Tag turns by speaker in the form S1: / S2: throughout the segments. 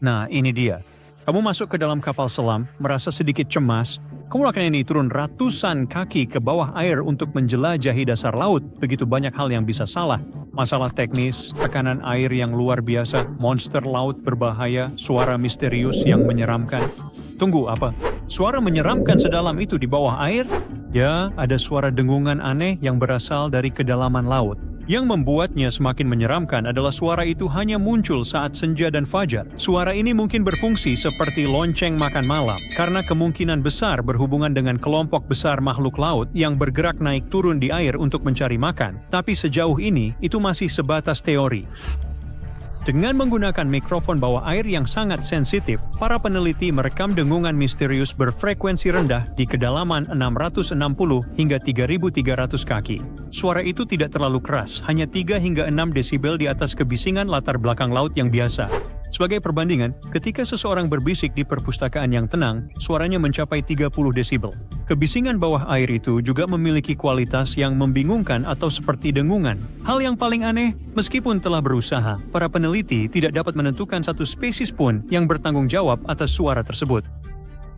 S1: Nah, ini dia. Kamu masuk ke dalam kapal selam, merasa sedikit cemas. Kemudian ini turun ratusan kaki ke bawah air untuk menjelajahi dasar laut. Begitu banyak hal yang bisa salah. Masalah teknis, tekanan air yang luar biasa, monster laut berbahaya, suara misterius yang menyeramkan. Tunggu, apa? Suara menyeramkan sedalam itu di bawah air? Ya, ada suara dengungan aneh yang berasal dari kedalaman laut. Yang membuatnya semakin menyeramkan adalah suara itu hanya muncul saat senja dan fajar. Suara ini mungkin berfungsi seperti lonceng makan malam, karena kemungkinan besar berhubungan dengan kelompok besar makhluk laut yang bergerak naik turun di air untuk mencari makan. Tapi sejauh ini, itu masih sebatas teori. Dengan menggunakan mikrofon bawah air yang sangat sensitif, para peneliti merekam dengungan misterius berfrekuensi rendah di kedalaman 660 hingga 3.300 kaki. Suara itu tidak terlalu keras, hanya 3 hingga 6 desibel di atas kebisingan latar belakang laut yang biasa. Sebagai perbandingan, ketika seseorang berbisik di perpustakaan yang tenang, suaranya mencapai 30 desibel. Kebisingan bawah air itu juga memiliki kualitas yang membingungkan atau seperti dengungan. Hal yang paling aneh, meskipun telah berusaha, para peneliti tidak dapat menentukan satu spesies pun yang bertanggung jawab atas suara tersebut.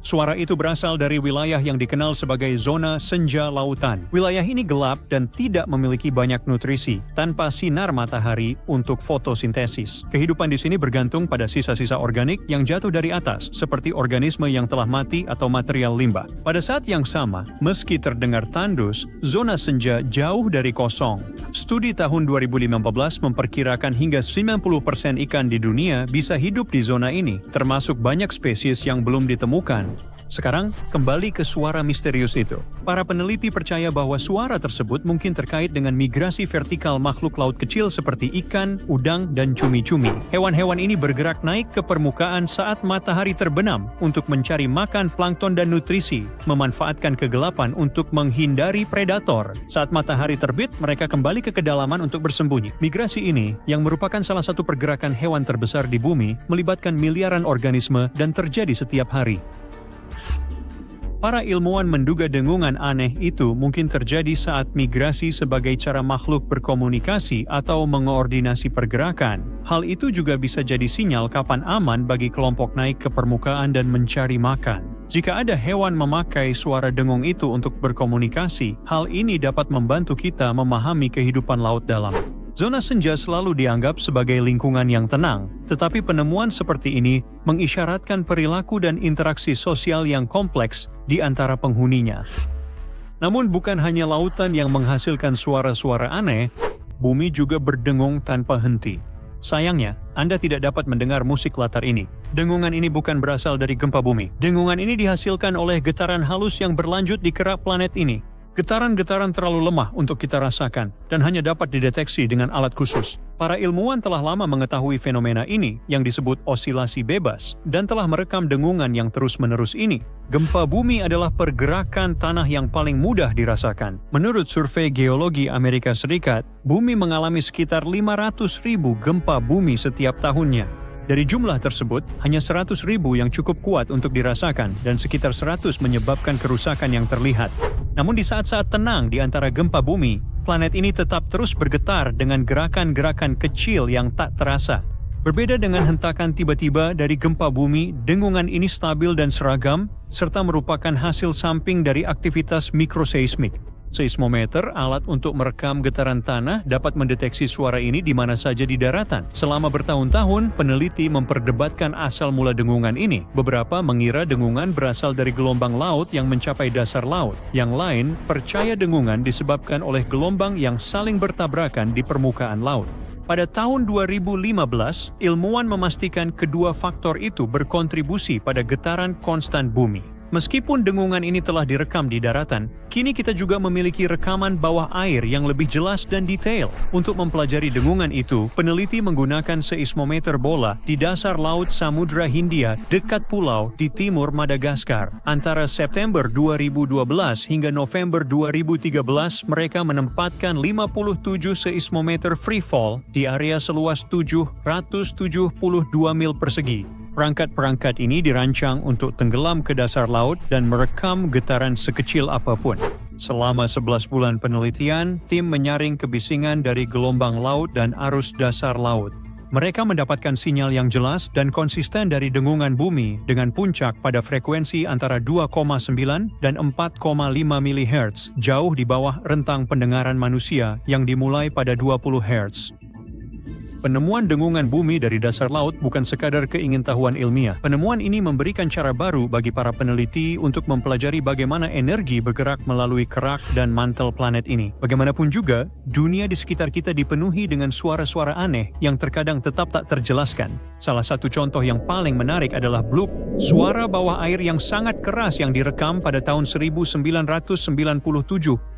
S1: Suara itu berasal dari wilayah yang dikenal sebagai zona senja lautan. Wilayah ini gelap dan tidak memiliki banyak nutrisi, tanpa sinar matahari untuk fotosintesis. Kehidupan di sini bergantung pada sisa-sisa organik yang jatuh dari atas, seperti organisme yang telah mati atau material limbah. Pada saat yang sama, meski terdengar tandus, zona senja jauh dari kosong. Studi tahun 2015 memperkirakan hingga 90% ikan di dunia bisa hidup di zona ini, termasuk banyak spesies yang belum ditemukan. Sekarang, kembali ke suara misterius itu. Para peneliti percaya bahwa suara tersebut mungkin terkait dengan migrasi vertikal makhluk laut kecil seperti ikan, udang, dan cumi-cumi. Hewan-hewan ini bergerak naik ke permukaan saat matahari terbenam untuk mencari makan plankton dan nutrisi, memanfaatkan kegelapan untuk menghindari predator. Saat matahari terbit, mereka kembali ke kedalaman untuk bersembunyi. Migrasi ini, yang merupakan salah satu pergerakan hewan terbesar di bumi, melibatkan miliaran organisme dan terjadi setiap hari. Para ilmuwan menduga dengungan aneh itu mungkin terjadi saat migrasi sebagai cara makhluk berkomunikasi atau mengoordinasi pergerakan. Hal itu juga bisa jadi sinyal kapan aman bagi kelompok naik ke permukaan dan mencari makan. Jika ada hewan memakai suara dengung itu untuk berkomunikasi, hal ini dapat membantu kita memahami kehidupan laut dalam. Zona senja selalu dianggap sebagai lingkungan yang tenang, tetapi penemuan seperti ini mengisyaratkan perilaku dan interaksi sosial yang kompleks di antara penghuninya. Namun bukan hanya lautan yang menghasilkan suara-suara aneh, bumi juga berdengung tanpa henti. Sayangnya, Anda tidak dapat mendengar musik latar ini. Dengungan ini bukan berasal dari gempa bumi. Dengungan ini dihasilkan oleh getaran halus yang berlanjut di kerak planet ini. Getaran-getaran terlalu lemah untuk kita rasakan dan hanya dapat dideteksi dengan alat khusus. Para ilmuwan telah lama mengetahui fenomena ini yang disebut osilasi bebas dan telah merekam dengungan yang terus-menerus ini. Gempa bumi adalah pergerakan tanah yang paling mudah dirasakan. Menurut survei geologi Amerika Serikat, bumi mengalami sekitar 500.000 gempa bumi setiap tahunnya. Dari jumlah tersebut, hanya 100.000 yang cukup kuat untuk dirasakan dan sekitar 100 menyebabkan kerusakan yang terlihat. Namun di saat-saat tenang di antara gempa bumi, planet ini tetap terus bergetar dengan gerakan-gerakan kecil yang tak terasa. Berbeda dengan hentakan tiba-tiba dari gempa bumi, dengungan ini stabil dan seragam, serta merupakan hasil samping dari aktivitas mikroseismik. Seismometer, alat untuk merekam getaran tanah, dapat mendeteksi suara ini di mana saja di daratan. Selama bertahun-tahun, peneliti memperdebatkan asal mula dengungan ini. Beberapa mengira dengungan berasal dari gelombang laut yang mencapai dasar laut. Yang lain percaya dengungan disebabkan oleh gelombang yang saling bertabrakan di permukaan laut. Pada tahun 2015, ilmuwan memastikan kedua faktor itu berkontribusi pada getaran konstan bumi. Meskipun dengungan ini telah direkam di daratan, kini kita juga memiliki rekaman bawah air yang lebih jelas dan detail. Untuk mempelajari dengungan itu, peneliti menggunakan seismometer bola di dasar laut Samudra Hindia dekat pulau di timur Madagaskar. Antara September 2012 hingga November 2013, mereka menempatkan 57 seismometer freefall di area seluas 772 mil persegi. Perangkat-perangkat ini dirancang untuk tenggelam ke dasar laut dan merekam getaran sekecil apapun. Selama 11 bulan penelitian, tim menyaring kebisingan dari gelombang laut dan arus dasar laut. Mereka mendapatkan sinyal yang jelas dan konsisten dari dengungan bumi dengan puncak pada frekuensi antara 2,9 dan 4,5 MHz, jauh di bawah rentang pendengaran manusia yang dimulai pada 20 Hz. Penemuan dengungan bumi dari dasar laut bukan sekadar keingintahuan ilmiah. Penemuan ini memberikan cara baru bagi para peneliti untuk mempelajari bagaimana energi bergerak melalui kerak dan mantel planet ini. Bagaimanapun juga, dunia di sekitar kita dipenuhi dengan suara-suara aneh yang terkadang tetap tak terjelaskan. Salah satu contoh yang paling menarik adalah bloop, suara bawah air yang sangat keras yang direkam pada tahun 1997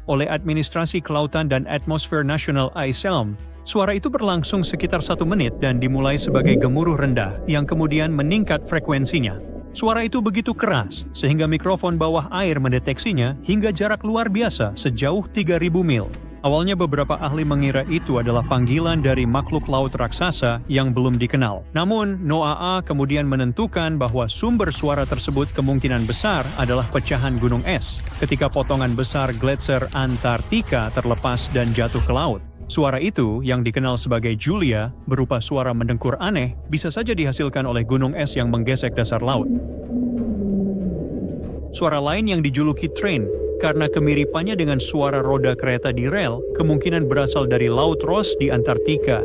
S1: oleh Administrasi Kelautan dan Atmosfer Nasional ICELM. Suara itu berlangsung sekitar 1 menit dan dimulai sebagai gemuruh rendah yang kemudian meningkat frekuensinya. Suara itu begitu keras sehingga mikrofon bawah air mendeteksinya hingga jarak luar biasa sejauh 3.000 mil. Awalnya beberapa ahli mengira itu adalah panggilan dari makhluk laut raksasa yang belum dikenal. Namun, NOAA kemudian menentukan bahwa sumber suara tersebut kemungkinan besar adalah pecahan gunung es ketika potongan besar gletser Antartika terlepas dan jatuh ke laut. Suara itu, yang dikenal sebagai Julia, berupa suara mendengkur aneh, bisa saja dihasilkan oleh gunung es yang menggesek dasar laut. Suara lain yang dijuluki train, karena kemiripannya dengan suara roda kereta di rel, kemungkinan berasal dari Laut Ross di Antartika.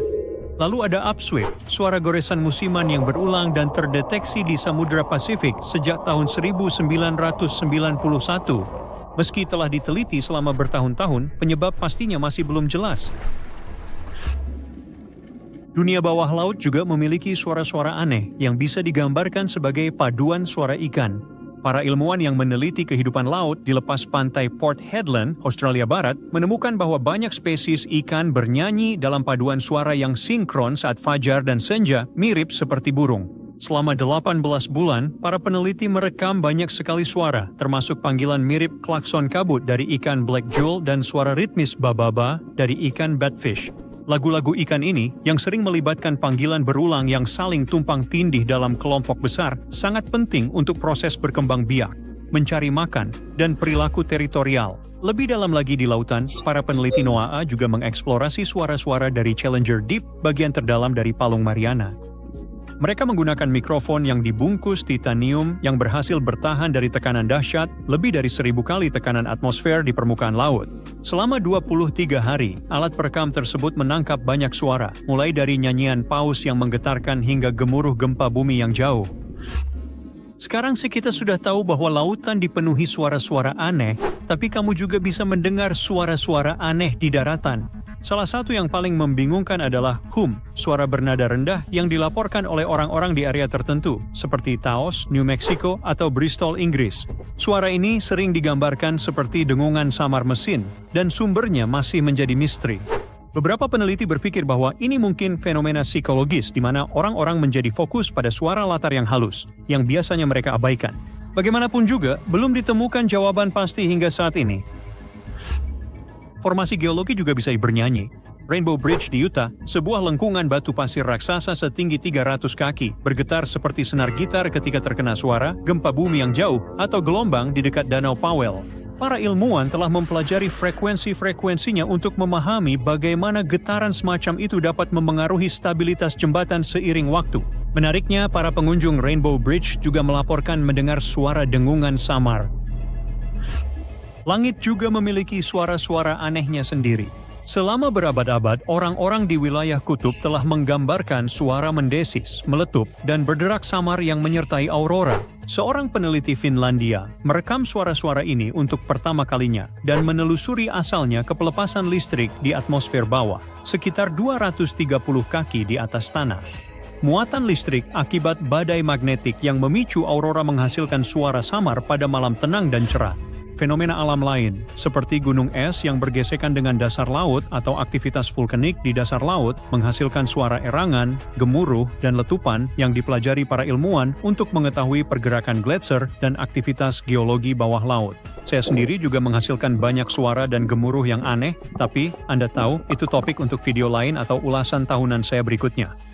S1: Lalu ada upsweep, suara goresan musiman yang berulang dan terdeteksi di Samudra Pasifik sejak tahun 1991. Meski telah diteliti selama bertahun-tahun, penyebab pastinya masih belum jelas. Dunia bawah laut juga memiliki suara-suara aneh yang bisa digambarkan sebagai paduan suara ikan. Para ilmuwan yang meneliti kehidupan laut di lepas pantai Port Hedland, Australia Barat, menemukan bahwa banyak spesies ikan bernyanyi dalam paduan suara yang sinkron saat fajar dan senja, mirip seperti burung. Selama 18 bulan, para peneliti merekam banyak sekali suara, termasuk panggilan mirip klakson kabut dari ikan black jewel dan suara ritmis bababa dari ikan batfish. Lagu-lagu ikan ini, yang sering melibatkan panggilan berulang yang saling tumpang tindih dalam kelompok besar, sangat penting untuk proses berkembang biak, mencari makan, dan perilaku teritorial. Lebih dalam lagi di lautan, para peneliti NOAA juga mengeksplorasi suara-suara dari Challenger Deep, bagian terdalam dari Palung Mariana. Mereka menggunakan mikrofon yang dibungkus titanium yang berhasil bertahan dari tekanan dahsyat lebih dari 1.000 kali tekanan atmosfer di permukaan laut. Selama 23 hari, alat perekam tersebut menangkap banyak suara, mulai dari nyanyian paus yang menggetarkan hingga gemuruh gempa bumi yang jauh. Sekarang sih kita sudah tahu bahwa lautan dipenuhi suara-suara aneh, tapi kamu juga bisa mendengar suara-suara aneh di daratan. Salah satu yang paling membingungkan adalah hum, suara bernada rendah yang dilaporkan oleh orang-orang di area tertentu, seperti Taos, New Mexico, atau Bristol, Inggris. Suara ini sering digambarkan seperti dengungan samar mesin, dan sumbernya masih menjadi misteri. Beberapa peneliti berpikir bahwa ini mungkin fenomena psikologis di mana orang-orang menjadi fokus pada suara latar yang halus, yang biasanya mereka abaikan. Bagaimanapun juga, belum ditemukan jawaban pasti hingga saat ini. Formasi geologi juga bisa bernyanyi. Rainbow Bridge di Utah, sebuah lengkungan batu pasir raksasa setinggi 300 kaki, bergetar seperti senar gitar ketika terkena suara, gempa bumi yang jauh, atau gelombang di dekat Danau Powell. Para ilmuwan telah mempelajari frekuensi-frekuensinya untuk memahami bagaimana getaran semacam itu dapat memengaruhi stabilitas jembatan seiring waktu. Menariknya, para pengunjung Rainbow Bridge juga melaporkan mendengar suara dengungan samar. Langit juga memiliki suara-suara anehnya sendiri. Selama berabad-abad, orang-orang di wilayah kutub telah menggambarkan suara mendesis, meletup, dan berderak samar yang menyertai aurora. Seorang peneliti Finlandia merekam suara-suara ini untuk pertama kalinya dan menelusuri asalnya ke pelepasan listrik di atmosfer bawah, sekitar 230 kaki di atas tanah. Muatan listrik akibat badai magnetik yang memicu aurora menghasilkan suara samar pada malam tenang dan cerah. Fenomena alam lain, seperti gunung es yang bergesekan dengan dasar laut atau aktivitas vulkanik di dasar laut, menghasilkan suara erangan, gemuruh, dan letupan yang dipelajari para ilmuwan untuk mengetahui pergerakan gletser dan aktivitas geologi bawah laut. Saya sendiri juga menghasilkan banyak suara dan gemuruh yang aneh, tapi Anda tahu itu topik untuk video lain atau ulasan tahunan saya berikutnya.